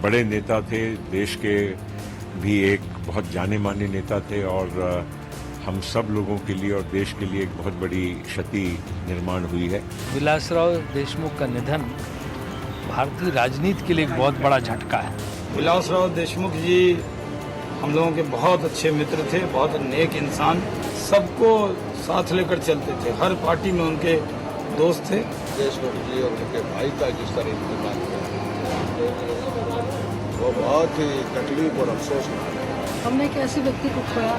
बड़े नेता थे, देश के भी एक बहुत जाने माने नेता थे और हम सब लोगों के लिए और देश के लिए एक बहुत बड़ी क्षति निर्माण हुई है। विलासराव देशमुख का निधन भारतीय राजनीति के लिए एक बहुत बड़ा झटका है। विलासराव देशमुख जी हम लोगों के बहुत अच्छे मित्र थे, बहुत नेक इंसान, सबको साथ लेकर चलते थे, हर पार्टी में उनके दोस्त थे। देशमुख जी और उनके भाई का जिस तरह इंतकाल किया वो बहुत ही तकलीफ और अफसोस है। हमने एक ऐसे व्यक्ति को खोया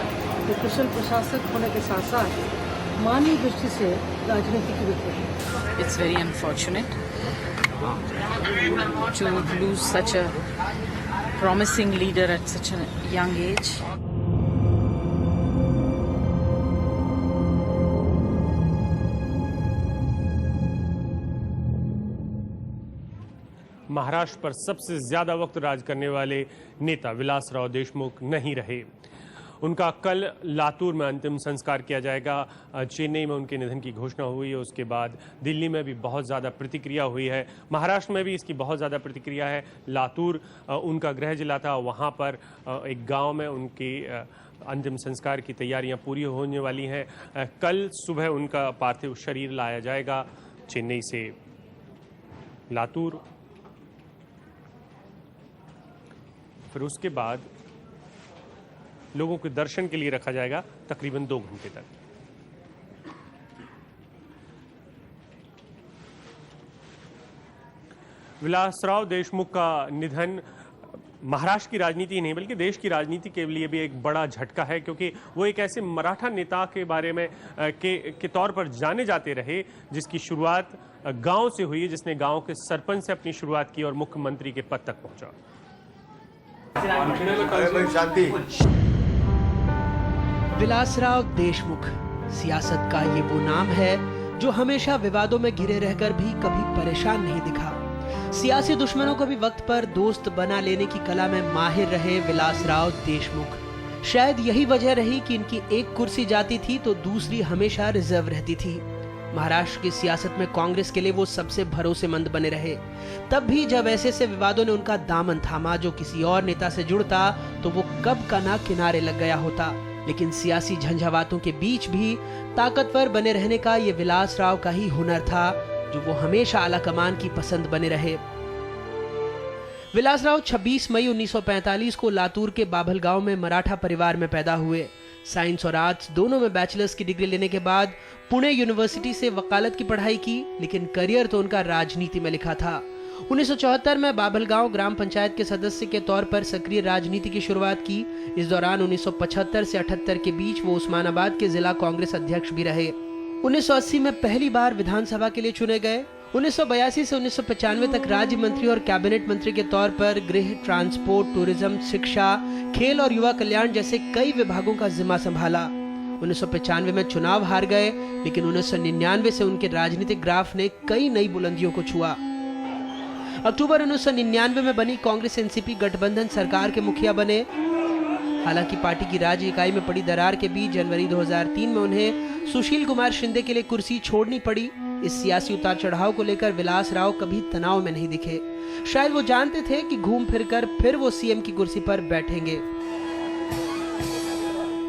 जो कुशल प्रशासक होने के साथ साथ मानवीय दृष्टि से राजनीति की व्यक्ति है। It's very unfortunate to lose such a promising leader at such a young age. Maharashtra पर सबसे ज्यादा वक्त राज करने वाले नेता विलासराव देशमुख नहीं रहे। उनका कल लातूर में अंतिम संस्कार किया जाएगा। चेन्नई में उनके निधन की घोषणा हुई है, उसके बाद दिल्ली में भी बहुत ज़्यादा प्रतिक्रिया हुई है, महाराष्ट्र में भी इसकी बहुत ज़्यादा प्रतिक्रिया है। लातूर उनका गृह जिला था, वहाँ पर एक गांव में उनकी अंतिम संस्कार की तैयारियां पूरी होने वाली हैं। कल सुबह उनका पार्थिव शरीर लाया जाएगा चेन्नई से लातूर, फिर उसके बाद लोगों के दर्शन के लिए रखा जाएगा तकरीबन 2 घंटे तक। विलासराव देशमुख का निधन महाराष्ट्र की राजनीति नहीं बल्कि देश की राजनीति के लिए भी एक बड़ा झटका है, क्योंकि वो एक ऐसे मराठा नेता के बारे में के तौर पर जाने जाते रहे जिसकी शुरुआत गांव से हुई, जिसने गांव के सरपंच से अपनी शुरुआत की और मुख्यमंत्री के पद तक पहुंचा। विलासराव देशमुख सियासत का ये वो नाम है जो हमेशा विवादों में घिरे रहकर भी कभी परेशान नहीं दिखा। सियासी दुश्मनों को भी वक्त पर दोस्त बना लेने की कला में माहिर रहे विलासराव देशमुख। शायद यही वजह रही कि इनकी एक कुर्सी जाती थी तो दूसरी हमेशा रिजर्व रहती थी। महाराष्ट्र की सियासत में कांग्रेस के लिए वो सबसे भरोसेमंद बने रहे। तब भी जब ऐसे विवादों ने उनका दामन थामा जो किसी और नेता से जुड़ता तो वो कब का ना किनारे लग गया होता। लेकिन सियासी झंझावातों के बीच भी ताकतवर बने रहने का ये विलासराव का ही हुनर था, जो वो हमेशा आला कमान की पसंद बने रहे। विलासराव 26 मई 1945 को लातूर के बाभल गांव में मराठा परिवार में पैदा हुए। साइंस और आर्ट्स दोनों में बैचलर्स की डिग्री लेने के बाद पुणे यूनिवर्सिटी से वकालत की पढ़ाई की, लेकिन करियर तो उनका राजनीति में लिखा था। 1974 में बाभलगांव ग्राम पंचायत के सदस्य के तौर पर सक्रिय राजनीति की शुरुआत की। इस दौरान 1975 से 78 के बीच वो उस्मानाबाद के जिला कांग्रेस अध्यक्ष भी रहे। 1980 में पहली बार विधानसभा के लिए चुने गए। 1982 से 1995 तक राज्य मंत्री और कैबिनेट मंत्री के तौर पर गृह, ट्रांसपोर्ट, टूरिज्म, शिक्षा, खेल और युवा कल्याण जैसे कई विभागों का जिम्मा संभाला। 1995 में चुनाव हार गए, लेकिन 1999 से उनके राजनीतिक ग्राफ ने कई नई बुलंदियों को छुआ। अक्टूबर 1999 में बनी कांग्रेस एनसीपी गठबंधन सरकार के मुखिया बने। हालांकि पार्टी की राज्य इकाई में पड़ी दरार के बीच जनवरी 2003 में उन्हें सुशील कुमार शिंदे के लिए कुर्सी छोड़नी पड़ी। इस सियासी उतार चढ़ाव को लेकर विलासराव कभी तनाव में नहीं दिखे। शायद वो जानते थे कि घूम फिरकर फिर वो सीएम की कुर्सी पर बैठेंगे।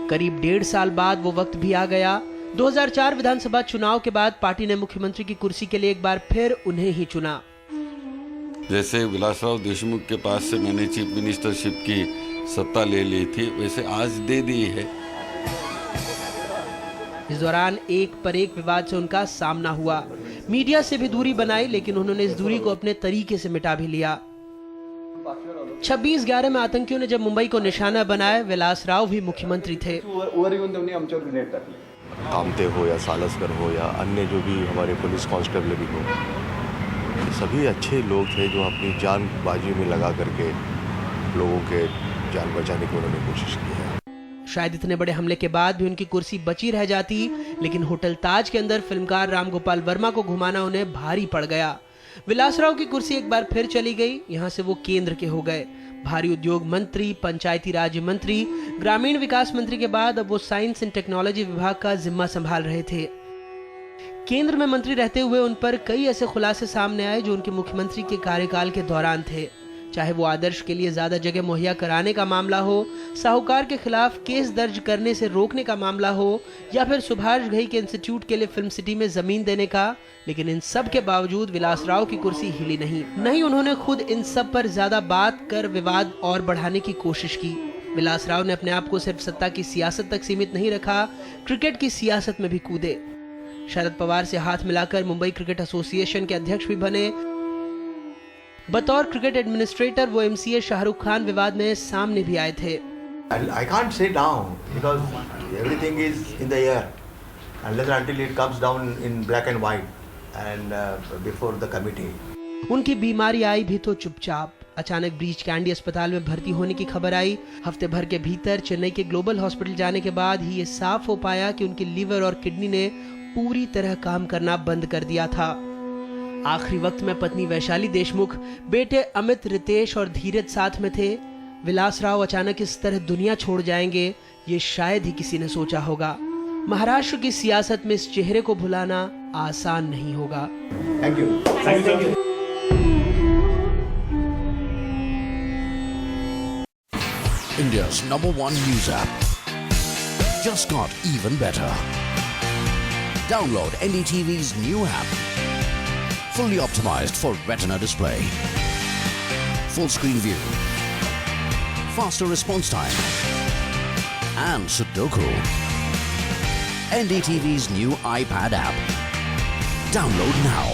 करीब 1.5 साल बाद वो वक्त भी आ गया। 2004 विधानसभा चुनाव के बाद पार्टी ने मुख्यमंत्री की कुर्सी के लिए एक बार फिर उन्हें ही चुना। जैसे विलासराव देशमुख के पास से मैंने चीफ मिनिस्टरशिप की सत्ता ले ली थी, वैसे आज दे दी है। इस दौरान एक पर एक विवाद से उनका सामना हुआ। मीडिया से भी दूरी बनाई, लेकिन उन्होंने इस दूरी को अपने तरीके से मिटा भी लिया। 26/11 में आतंकियों ने जब मुंबई को निशाना बनाया, विलासराव भी मुख्यमंत्री थे। कामते हो या सालसकर हो या अन्य जो भी हमारे पुलिस कांस्टेबल भी हो, सभी अच्छे लोग थे जो अपनी जान बाजी में लगा करके लोगों के जान बचाने की उन्होंने कोशिश की है। शायद इतने बड़े हमले के बाद भी उनकी कुर्सी बची रह जाती, लेकिन होटल ताज के अंदर फिल्मकार राम गोपाल वर्मा को घुमाना उन्हें भारी पड़ गया। विलासराव की कुर्सी एक बार फिर चली गई। यहाँ से वो केंद्र के हो गए। भारी उद्योग मंत्री, पंचायती राज मंत्री, ग्रामीण विकास मंत्री के बाद अब वो साइंस एंड टेक्नोलॉजी विभाग का जिम्मा संभाल रहे थे। केंद्र में मंत्री रहते हुए उन पर कई ऐसे खुलासे सामने आए जो उनके मुख्यमंत्री के कार्यकाल के दौरान थे। चाहे वो आदर्श के लिए ज्यादा जगह मुहैया कराने का मामला हो, साहूकार के खिलाफ केस दर्ज करने से रोकने का मामला हो, या फिर सुभाष घई के इंस्टीट्यूट के लिए फिल्म सिटी में जमीन देने का। लेकिन इन सब के बावजूद विलासराव की कुर्सी हिली नहीं उन्होंने खुद इन सब पर ज्यादा बात कर विवाद और बढ़ाने की कोशिश की। विलासराव ने अपने आप को सिर्फ सत्ता की सियासत तक सीमित नहीं रखा, क्रिकेट की सियासत में भी कूदे। शरद पवार से हाथ मिलाकर मुंबई क्रिकेट एसोसिएशन के अध्यक्ष भी बने। बतौर क्रिकेट एडमिनिस्ट्रेटर वो एमसीए शाहरुख खान विवाद में सामने भी आए थे। I can't say down because everything is in the air unless until it comes down in black and white and before the committee. उनकी बीमारी आई भी तो चुपचाप। अचानक ब्रीच कैंडी अस्पताल में भर्ती होने की खबर आई। हफ्ते भर के भीतर चेन्नई के ग्लोबल हॉस्पिटल जाने के बाद ही ये साफ हो पाया कि उनकी लीवर और किडनी ने पूरी तरह काम करना बंद कर दिया था। आखिरी वक्त में पत्नी वैशाली देशमुख, बेटे अमित, रितेश और धीरज साथ में थे। विलासराव अचानक इस तरह दुनिया छोड़ जाएंगे, ये शायद ही किसी ने सोचा होगा। महाराष्ट्र की सियासत में इस चेहरे को भुलाना आसान नहीं होगा। Thank you. Thank you. India's #1 news app just got even better. Download NDTV's new app. Fully optimized for retina display. Full screen view. Faster response time. And Sudoku. NDTV's new iPad app. Download now.